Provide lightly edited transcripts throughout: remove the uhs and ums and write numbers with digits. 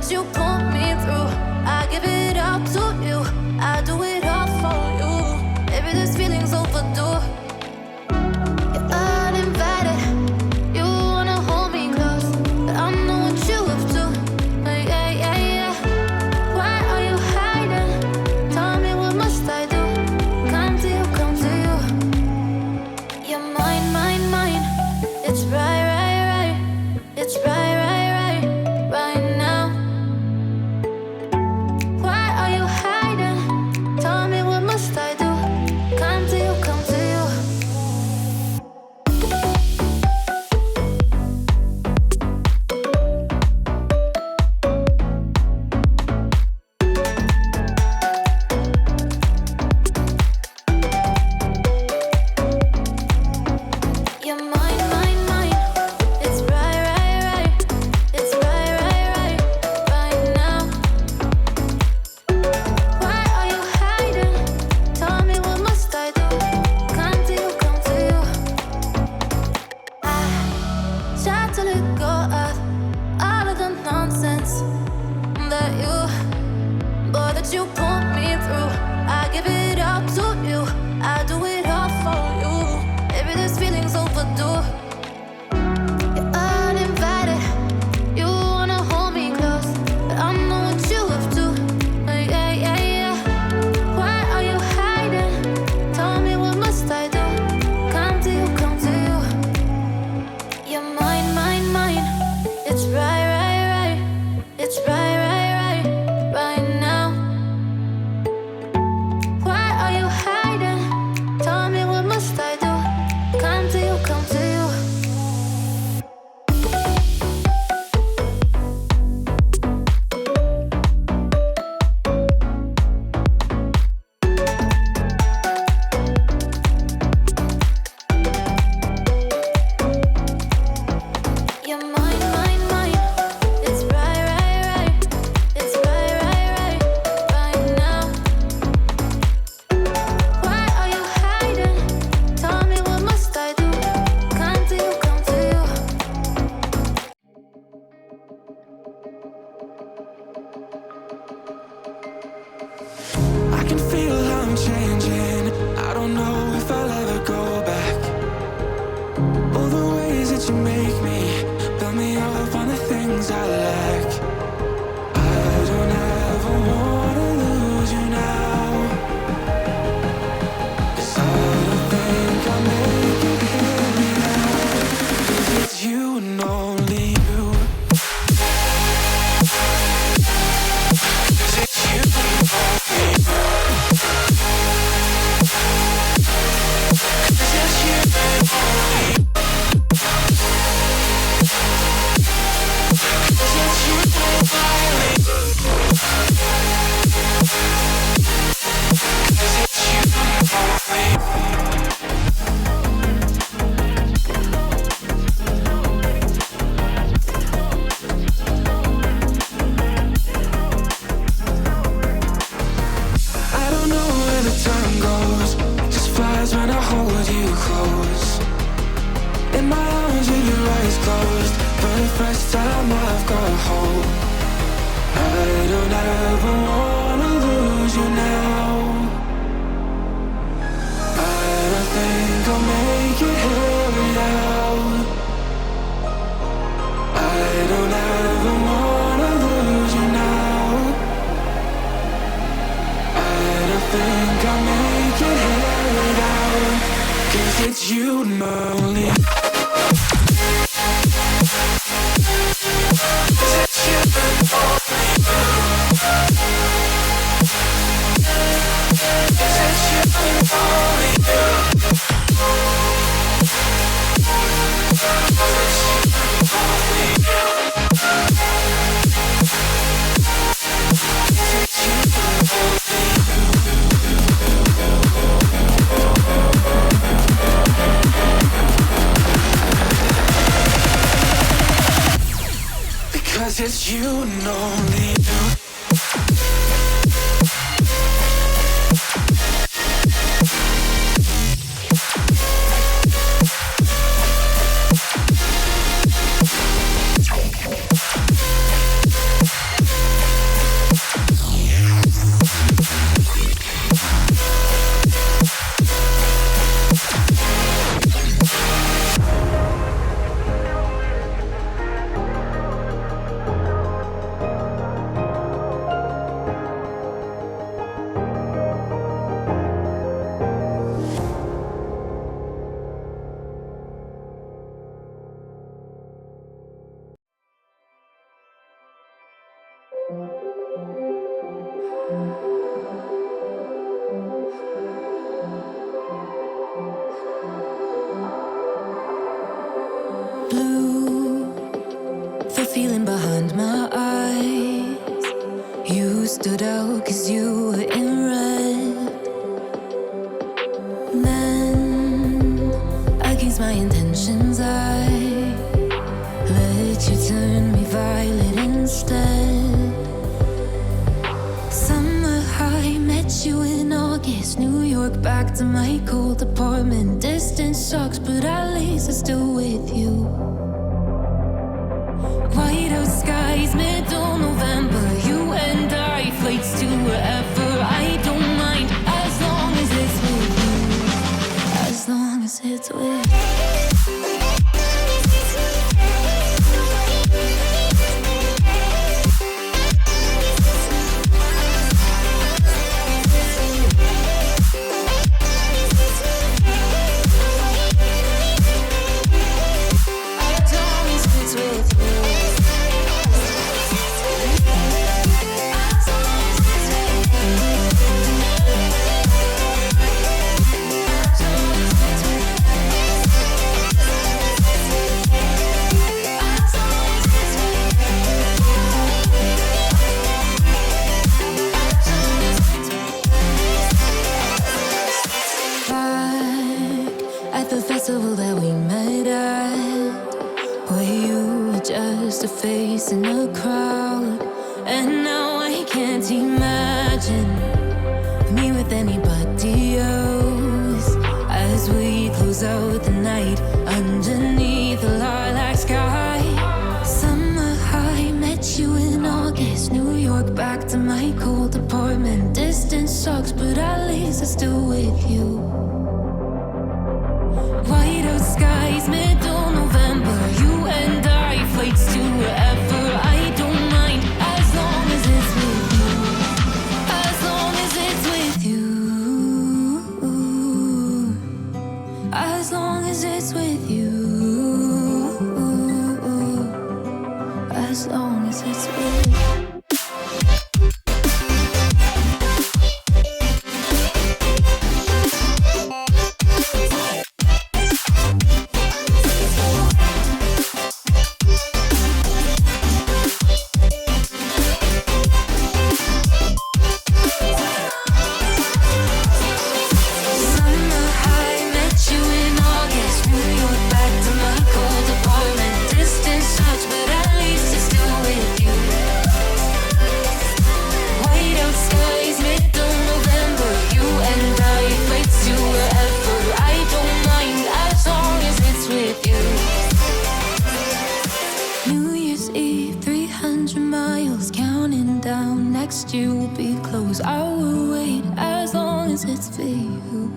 that you pull me through. I give it up to you. I do it all for you. Maybe this feeling's overdue. You're uninvited. You wanna hold me close, but I know what you have to. Yeah, yeah, yeah. Why are you hiding? Tell me, what must I do? Come to you, come to you. You're mine, mine, mine. It's right, right, right. It's right, right, right, right now. Why are you hiding? Tell me, what must I do? Come to you, come to you. You're mine, mine, mine. It's right, right, right. It's right, right, right, right now. Why are you hiding? Tell me, what must I do? Come to you, come to you. I try to let go of all of the nonsense that you pull me through. I give it up to you. I do it all for you. Maybe this feeling's overdue. You're uninvited. You wanna hold me close, but I know what you have to. Yeah, yeah, yeah. Why are you hiding? Tell me, what must I do? Come to you, come to you. You're mine, mine, mine. It's right, right, right. It's right, right, right, right now. Why are you hiding? Tell me, what must I do? Come to you, come to you. You're mine, mine, mine. It's right, right, right. It's right, right, right, right now. Why are you hiding? Tell me, what must I do? Come to you, come to you. I can feel I'm changing. I don't know if I'll ever go back. All the ways that you make me, build me up on the things I lack. I don't ever wanna lose you now, 'cause I don't think I'll make it here now. 'Cause it's you and only you. 'Cause it's you and only you. 'Cause it's you and only you. 'Cause it's you and only you. 'Cause it's you and only you. I don't know where the time goes, it just flies when I hold you close. In my arms with your eyes closed, for the first time I've got hope. I don't ever wanna lose you now. I don't think I'll make it here without. I don't ever wanna lose you now. I don't think I'll make it here without. 'Cause it's you and only. 'Cause it's you and only you. 'Cause it's you and only you. 'Cause it's you and only you. 'Cause it's you and only you. Because it's you and only you. Blue, the feeling behind my eyes. You stood out 'cause you were in red. Then, against my intentions, I let you turn me violet instead. Summer high, met you in August. New York, back to my cold apartment. Distance sucks, but at least I'm still with you. White out skies, middle November. You and I, flights to wherever. I don't mind, as long as it's with you. As long as it's with you. Festival that we met at, where you were just a face in a crowd. And now I can't imagine me with anybody else. As we close out the night underneath the lilac sky. Summer high, met you in August. New York, back to my cold apartment. Distance sucks, but at least I'm still with you. White out skies, middle November. You and I, flights to wherever. I don't mind, as long as it's with you. As long as it's with you. As long as it's with you. As long as it's with you. You will be close. I will wait as long as it's for you.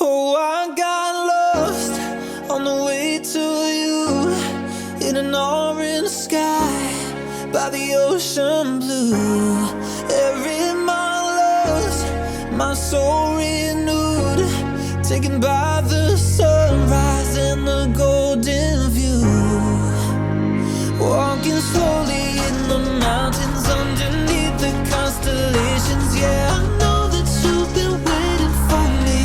Oh, I got lost on the way to you in an orange sky by the ocean blue. Every mile lost, my soul renewed, taken by the sunrise and the golden view. Walking slowly in the mountains underneath the constellations. Yeah, I know that you've been waiting for me.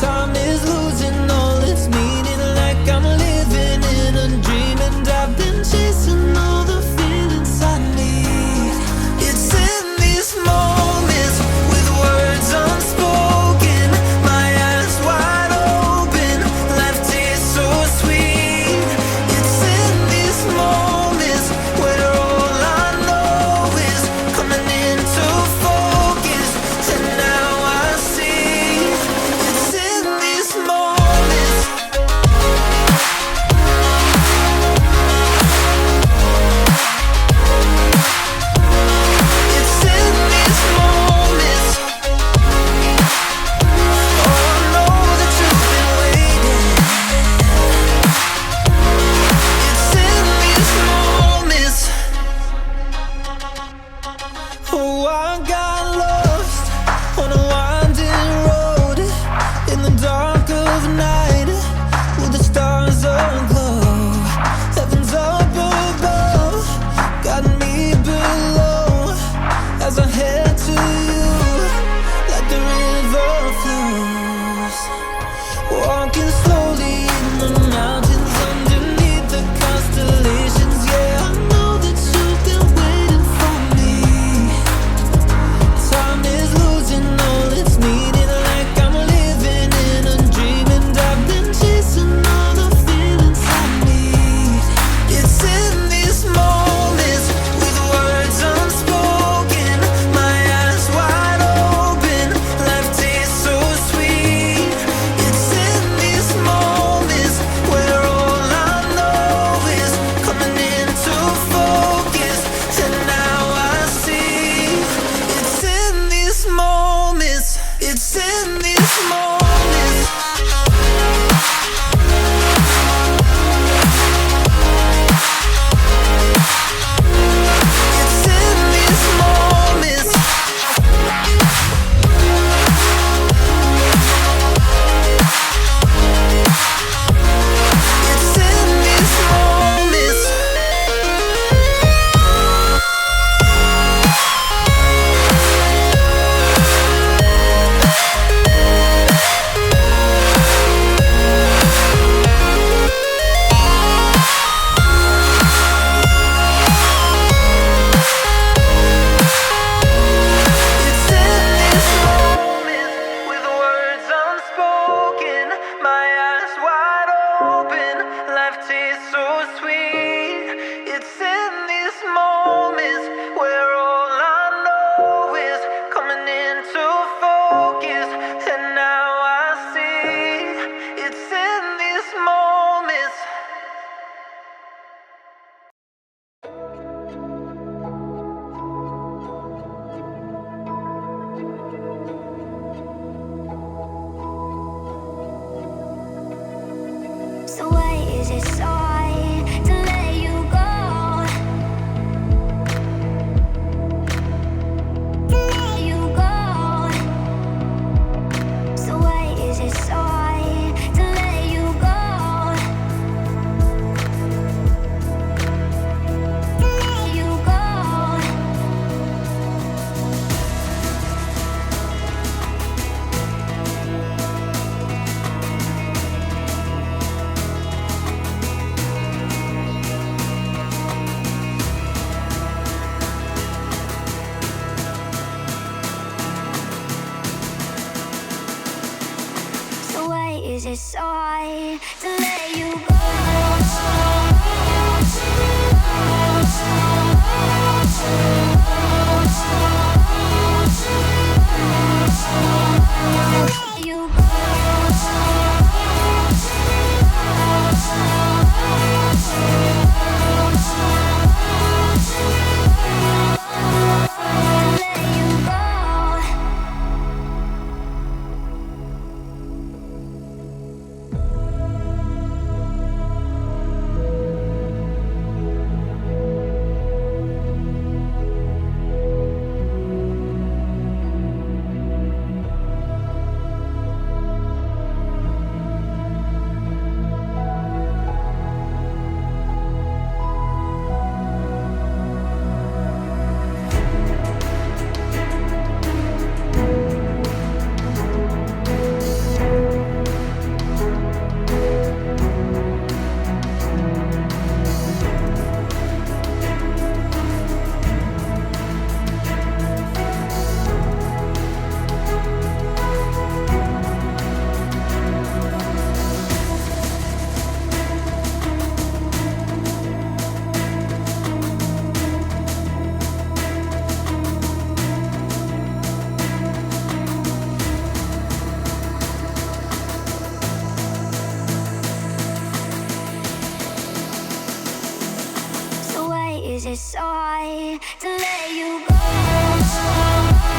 Time is losing all its meaning, like I'm living in a dream. And I've been chasing all the feelings I need. It's in these moments with words unspoken, my why is it so hard to let you go? You go. Is it so hard to let you go?